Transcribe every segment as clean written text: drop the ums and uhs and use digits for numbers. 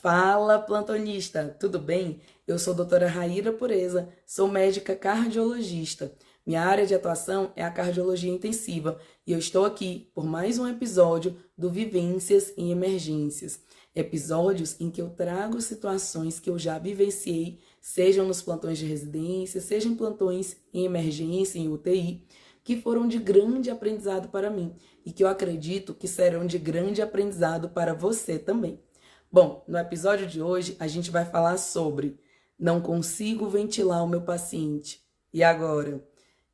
Fala, plantonista, tudo bem? Eu sou a doutora Raíra Pureza, sou médica cardiologista. Minha área de atuação é a cardiologia intensiva e eu estou aqui por mais um episódio do Vivências em Emergências. Episódios em que eu trago situações que eu já vivenciei, sejam nos plantões de residência, sejam em plantões em emergência, em UTI, que foram de grande aprendizado para mim e que eu acredito que serão de grande aprendizado para você também. Bom, no episódio de hoje a gente vai falar sobre não consigo ventilar o meu paciente. E agora?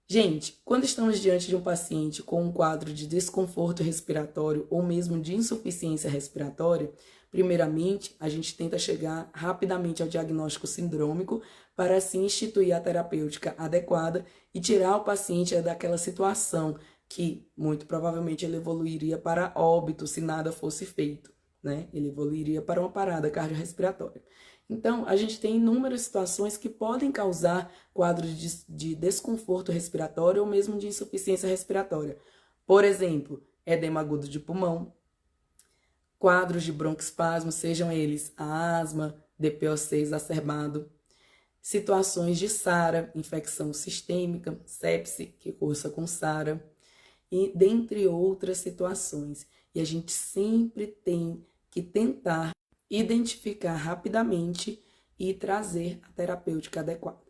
Gente, quando estamos diante de um paciente com um quadro de desconforto respiratório ou mesmo de insuficiência respiratória, primeiramente a gente tenta chegar rapidamente ao diagnóstico sindrômico para assim instituir a terapêutica adequada e tirar o paciente daquela situação que muito provavelmente ele evoluiria para óbito se nada fosse feito, né? Ele evoluiria para uma parada cardiorrespiratória. Então, a gente tem inúmeras situações que podem causar quadros de desconforto respiratório ou mesmo de insuficiência respiratória. Por exemplo, edema agudo de pulmão, quadros de broncoespasmo, sejam eles a asma, DPOC exacerbado, situações de SARA, infecção sistêmica, sepse, que cursa com SARA, e dentre outras situações. E a gente sempre tem que tentar identificar rapidamente e trazer a terapêutica adequada.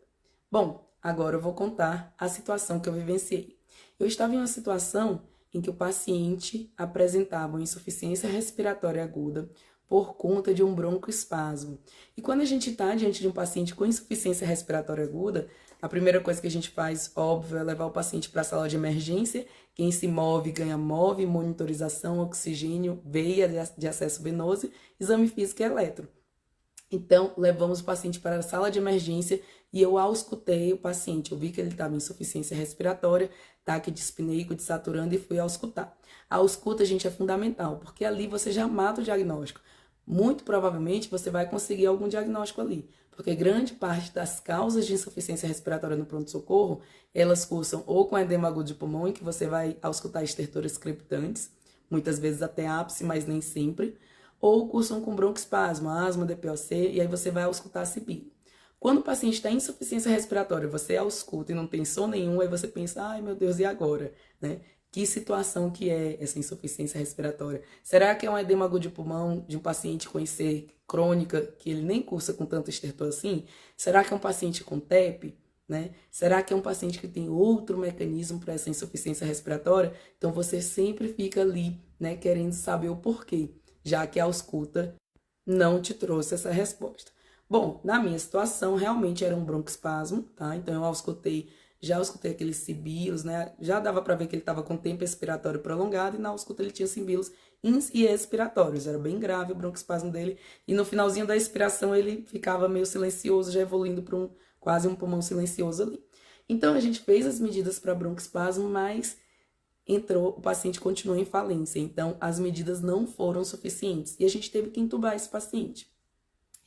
Bom, agora eu vou contar a situação que eu vivenciei. Eu estava em uma situação em que o paciente apresentava uma insuficiência respiratória aguda por conta de um broncoespasmo. E quando a gente está diante de um paciente com insuficiência respiratória aguda, a primeira coisa que a gente faz, óbvio, é levar o paciente para a sala de emergência. Quem se move, ganha move, monitorização, oxigênio, veia de acesso venoso, exame físico e eletro. Então, levamos o paciente para a sala de emergência e eu auscultei o paciente. Eu vi que ele estava em insuficiência respiratória, taque dispneico, desaturando e fui auscultar. A ausculta, gente, é fundamental, porque ali você já mata o diagnóstico. Muito provavelmente você vai conseguir algum diagnóstico ali, porque grande parte das causas de insuficiência respiratória no pronto-socorro, elas cursam ou com edema agudo de pulmão, em que você vai auscultar estertores crepitantes, muitas vezes até ápice, mas nem sempre, ou cursam com broncoespasmo, asma, DPOC, e aí você vai auscultar a sibilo. Quando o paciente está em insuficiência respiratória, você ausculta e não tem som nenhum, aí você pensa, ai meu Deus, e agora? Né? Que situação que é essa insuficiência respiratória? Será que é um edema agudo de pulmão de um paciente com IC crônica, que ele nem cursa com tanto estertor assim? Será que é um paciente com TEP? Né? Será que é um paciente que tem outro mecanismo para essa insuficiência respiratória? Então você sempre fica ali, né, querendo saber o porquê, já que a ausculta não te trouxe essa resposta. Bom, na minha situação, realmente era um broncoespasmo, tá? Então eu já auscultei aqueles sibilos, né? Já dava para ver que ele estava com tempo expiratório prolongado e na ausculta ele tinha sibilos ins e expiratórios. Era bem grave o broncoespasmo dele e no finalzinho da expiração ele ficava meio silencioso, já evoluindo para quase um pulmão silencioso ali. Então a gente fez as medidas para broncoespasmo, mas o paciente continuou em falência. Então as medidas não foram suficientes e a gente teve que intubar esse paciente.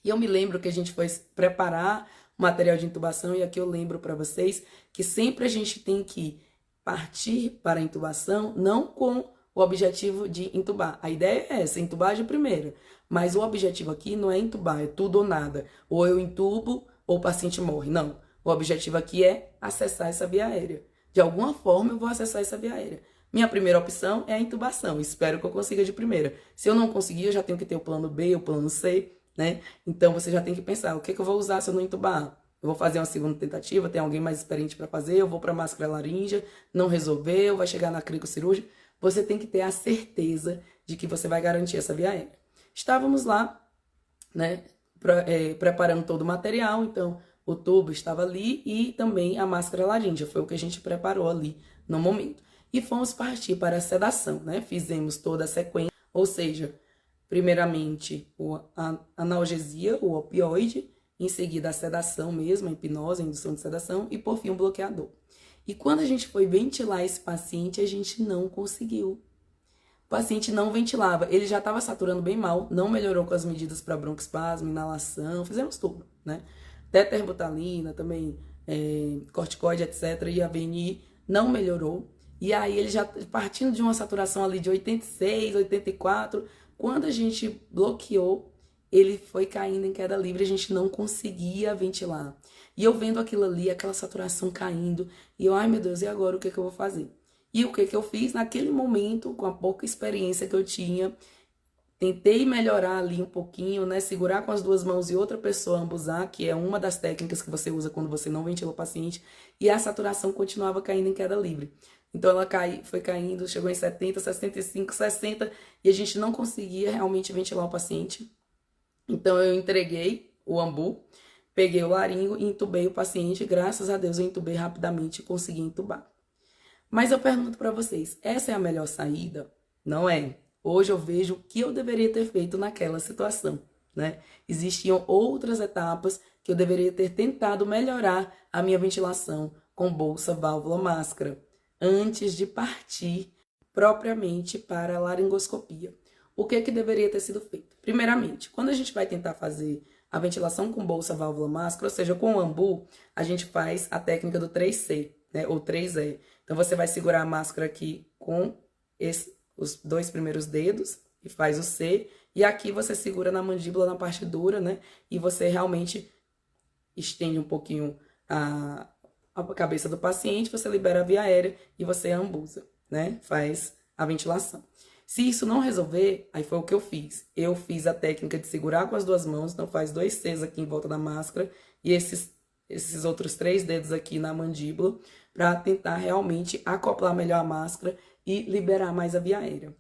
E eu me lembro que a gente foi preparar o material de intubação, e aqui eu lembro para vocês que sempre a gente tem que partir para a intubação, não com o objetivo de intubar. A ideia é essa, intubar de primeira. Mas o objetivo aqui não é intubar, é tudo ou nada. Ou eu intubo ou o paciente morre. Não. O objetivo aqui é acessar essa via aérea. De alguma forma eu vou acessar essa via aérea. Minha primeira opção é a intubação. Espero que eu consiga de primeira. Se eu não conseguir, eu já tenho que ter o plano B, o plano C, né? Então você já tem que pensar, o que eu vou usar se eu não intubar? Eu vou fazer uma segunda tentativa, tem alguém mais experiente para fazer, eu vou para máscara laríngea, não resolveu, vai chegar na cricocirúrgica. Você tem que ter a certeza de que você vai garantir essa via aérea. Estávamos lá, né, preparando todo o material, então o tubo estava ali e também a máscara laríngea, foi o que a gente preparou ali no momento. E fomos partir para a sedação, né? Fizemos toda a sequência, ou seja, primeiramente a analgesia, o opioide, em seguida a sedação mesmo, a hipnose, a indução de sedação e por fim o bloqueador. E quando a gente foi ventilar esse paciente, a gente não conseguiu. O paciente não ventilava, ele já estava saturando bem mal, não melhorou com as medidas para broncoespasmo, inalação, fizemos tudo, né? Tetrabutalina também, corticoide, etc. E a VNI não melhorou. E aí ele já partindo de uma saturação ali de 86, 84, quando a gente bloqueou, ele foi caindo em queda livre, a gente não conseguia ventilar. E eu vendo aquilo ali, aquela saturação caindo, e eu, ai meu Deus, e agora o que eu vou fazer? E o que eu fiz naquele momento, com a pouca experiência que eu tinha, tentei melhorar ali um pouquinho, né? Segurar com as duas mãos e outra pessoa ambusar, que é uma das técnicas que você usa quando você não ventila o paciente, e a saturação continuava caindo em queda livre. Então ela foi caindo, chegou em 70, 65, 60, e a gente não conseguia realmente ventilar o paciente. Então eu entreguei o ambu, peguei o laringo e entubei o paciente. Graças a Deus eu entubei rapidamente e consegui entubar. Mas eu pergunto para vocês, essa é a melhor saída? Não é. Hoje eu vejo o que eu deveria ter feito naquela situação, né? Existiam outras etapas que eu deveria ter tentado melhorar a minha ventilação com bolsa, válvula, máscara, antes de partir propriamente para a laringoscopia. O que deveria ter sido feito? Primeiramente, quando a gente vai tentar fazer a ventilação com bolsa, válvula, máscara, ou seja, com o ambu, a gente faz a técnica do 3C, né, ou 3E. Então, você vai segurar a máscara aqui com os dois primeiros dedos e faz o C. E aqui você segura na mandíbula, na parte dura, né? E você realmente estende um pouquinho a cabeça do paciente, você libera a via aérea e você ambusa, né? Faz a ventilação. Se isso não resolver, aí foi o que eu fiz. Eu fiz a técnica de segurar com as duas mãos, então faz 2 Cs aqui em volta da máscara e esses outros 3 dedos aqui na mandíbula para tentar realmente acoplar melhor a máscara e liberar mais a via aérea.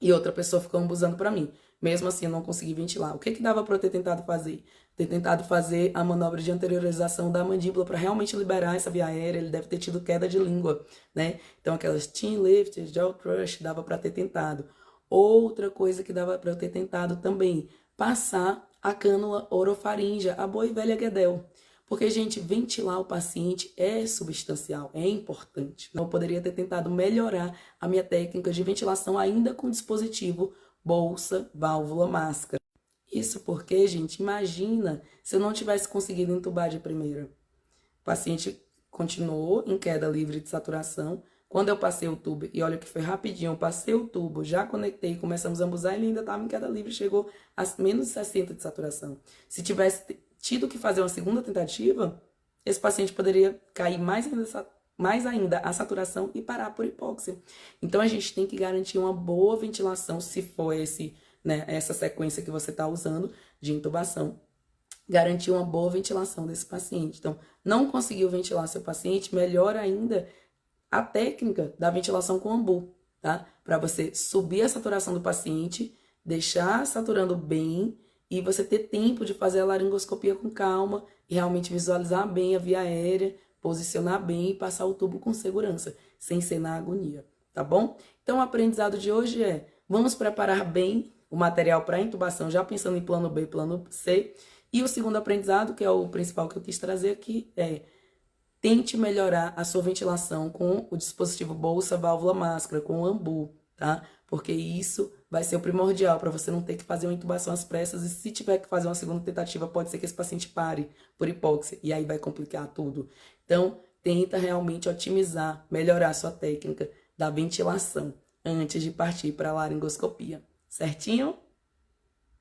E outra pessoa ficou ambusando para mim. Mesmo assim, eu não consegui ventilar. O que dava para eu ter tentado fazer? Ter tentado fazer a manobra de anteriorização da mandíbula para realmente liberar essa via aérea. Ele deve ter tido queda de língua, né? Então, aquelas chin lift, jaw crush, dava para ter tentado. Outra coisa que dava para eu ter tentado também, passar a cânula orofaríngea, a boa e velha Guedel. Porque, gente, ventilar o paciente é substancial, é importante. Eu poderia ter tentado melhorar a minha técnica de ventilação ainda com o dispositivo bolsa, válvula, máscara. Isso porque, gente, imagina se eu não tivesse conseguido entubar de primeira. O paciente continuou em queda livre de saturação. Quando eu passei o tubo, e olha que foi rapidinho, eu passei o tubo, já conectei, começamos a ambusar, ele ainda estava em queda livre, chegou a menos de 60 de saturação. Se tivesse tido que fazer uma segunda tentativa, esse paciente poderia cair mais ainda a saturação e parar por hipóxia. Então, a gente tem que garantir uma boa ventilação, se for essa sequência que você está usando de intubação. Garantir uma boa ventilação desse paciente. Então, não conseguiu ventilar seu paciente, melhor ainda a técnica da ventilação com ambu, tá? Para você subir a saturação do paciente, deixar saturando bem e você ter tempo de fazer a laringoscopia com calma e realmente visualizar bem a via aérea, posicionar bem e passar o tubo com segurança, sem ser na agonia, tá bom? Então, o aprendizado de hoje é, vamos preparar bem o material para intubação, já pensando em plano B e plano C. E o segundo aprendizado, que é o principal que eu quis trazer aqui, é tente melhorar a sua ventilação com o dispositivo bolsa, válvula, máscara, com o ambu, tá? Porque isso vai ser o primordial para você não ter que fazer uma intubação às pressas e se tiver que fazer uma segunda tentativa, pode ser que esse paciente pare por hipóxia e aí vai complicar tudo. Então, tenta realmente otimizar, melhorar a sua técnica da ventilação antes de partir para a laringoscopia, certinho?